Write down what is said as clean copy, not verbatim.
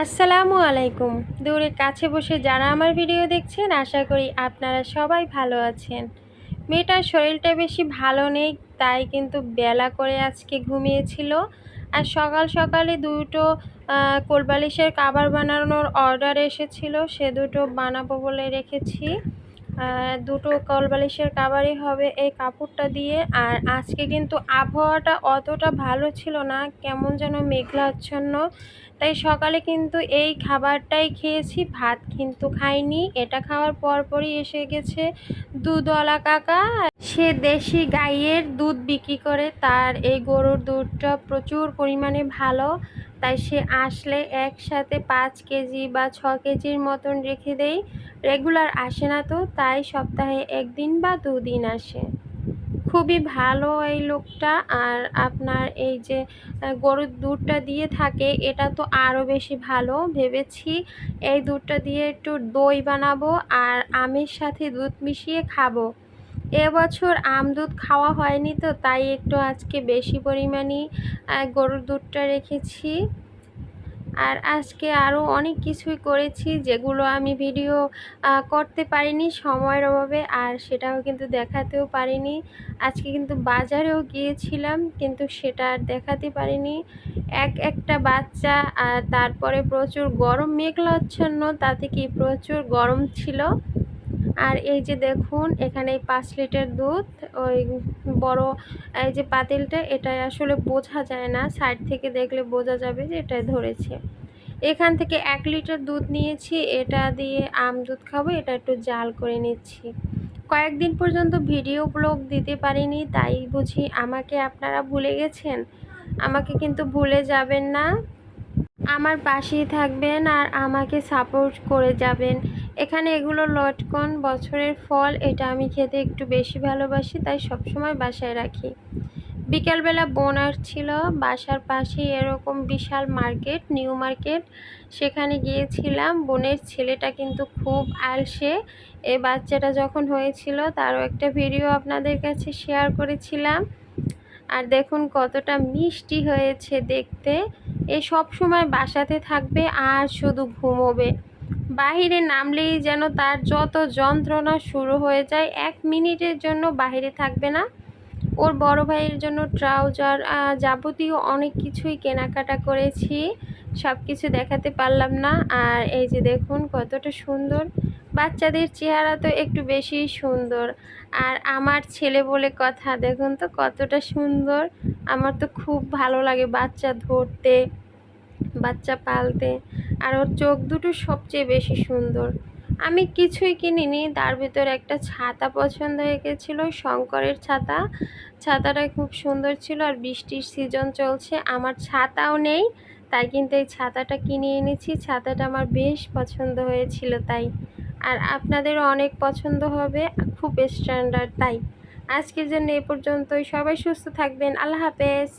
আসসালামু আলাইকুম। দূরে কাছে বসে যারা আমার ভিডিও দেখছেন আশা করি আপনারা সবাই ভালো আছেন। মেয়েটার শরীরটা বেশি ভালো নেই, তাই কিন্তু বেলা করে আজকে ঘুমিয়েছিল। আর সকাল সকালে দুটো কোলবালিশের কাভার বানানোর অর্ডার এসেছিল, সে দুটো বানাবো বলে রেখেছি। দুটো কোলবালিশের কাভারই হবে এই কাপড়টা দিয়ে। আর আজকে কিন্তু আবহাওয়াটা অতটা ভালো ছিল না, কেমন যেন মেঘলাচ্ছন্ন, তাই সকালে কিন্তু এই খাবারটাই খেয়েছি, ভাত কিন্তু খাইনি। এটা খাওয়ার পরপরই এসে গেছে দুধওয়ালা কাকা। সে দেশি গাইয়ের দুধ বিক্রি করে, তার এই গরুর দুধটা প্রচুর পরিমাণে ভালো, তাই সে আসলে একসাথে 5 কেজি বা 6 কেজির মতন রেখে দেয়। রেগুলার আসে না তো, তাই সপ্তাহে 1 দিন বা 2 দিন আসে। খুবই ভালো এই লোকটা। আর আপনার এই যে গরুর দুধটা দিয়ে থাকে, এটা তো আরও বেশি ভালো। ভেবেছি এই দুধটা দিয়ে একটু দই বানাবো আর আমের সাথে দুধ মিশিয়ে খাবো। এবছর আম দুধ খাওয়া হয়নি তো, তাই একটু আজকে বেশি পরিমাণে গরুর দুধটা রেখেছি। আর আজকে আরও অনেক কিছুই করেছি, যেগুলো আমি ভিডিও করতে পারিনি সময়ের অভাবে, আর সেটাও কিন্তু দেখাতেও পারিনি। আজকে কিন্তু বাজারেও গিয়েছিলাম, কিন্তু সেটা আর দেখাতে পারিনি। একটা বাচ্চা, আর তারপরে প্রচুর গরম, মেঘাচ্ছন্ন, তাতে কি প্রচুর গরম ছিল। আর এই যে দেখুন, এখানে 5 লিটার দুধ, ওই বড় এই যে পাতিলটা, এটাই আসলে বোঝা যায় না, সাইড থেকে দেখলে বোঝা যাবে যে এটাই ধরেছে। এখান থেকে 1 লিটার দুধ নিয়েছি, এটা দিয়ে আম দুধ খাবো। এটা একটু জাল করে নিচ্ছি। কয়েকদিন পর্যন্ত ভিডিও ব্লগ দিতে পারিনি, তাই বুঝি আমাকে আপনারা ভুলে গেছেন। আমাকে কিন্তু ভুলে যাবেন না, আমার পাশেই থাকবেন আর আমাকে সাপোর্ট করে যাবেন। এখানে এগুলো লটকন, বছরের ফল, এটা আমি খেতে একটু বেশি ভালোবাসি, তাই সবসময় বাসায় রাখি। বিকালবেলা বোন আসছিল, বাসার পাশেই এরকম বিশাল মার্কেট, নিউ মার্কেট, সেখানে গিয়েছিলাম। বোনের ছেলেটা কিন্তু খুব আলসে। এই বাচ্চাটা যখন হয়েছিল তারও একটা ভিডিও আপনাদের কাছে শেয়ার করেছিলাম। আর দেখুন কতটা মিষ্টি হয়েছে দেখতে। এ সব সময় বাসাতে থাকবে আর শুধু ঘুমোবে। বাহিরে নামলেই যেন তার যত যন্ত্রণা শুরু হয়ে যায়। 1 মিনিটের জন্য বাহিরে থাকবে না। ওর বড় ভাইয়ের জন্য ট্রাউজার, যাবতীয় অনেক কিছুই কেনাকাটা করেছি, সব কিছু দেখাতে পারলাম না। আর এই যে দেখুন কতটা সুন্দর, বাচ্চাদের চেহারা তো একটু বেশি সুন্দর। আর আমার ছেলে বলে কথা, দেখুন তো কতটা সুন্দর। আমার তো খুব ভালো লাগে বাচ্চা ধরতে, বাচ্চা পালতে। আর ওর চোখ দুটো সবচেয়ে বেশি সুন্দর। আমি কিছুই কিনিনি, তার ভিতর একটা ছাতা পছন্দ হয়ে গেছিলো, শঙ্করের ছাতা। ছাতাটা খুব সুন্দর ছিল, আর বৃষ্টির সিজন চলছে, আমার ছাতাও নেই, তাই কিন্তু এই ছাতাটা কিনে এনেছি। ছাতাটা আমার বেশ পছন্দ হয়েছিল তাই। আর আপনাদেরও অনেক পছন্দ হবে, খুব স্ট্যান্ডার্ড তাই। আজকের জন্য এ পর্যন্তই। সবাই সুস্থ থাকবেন। আল্লাহ হাফেজ।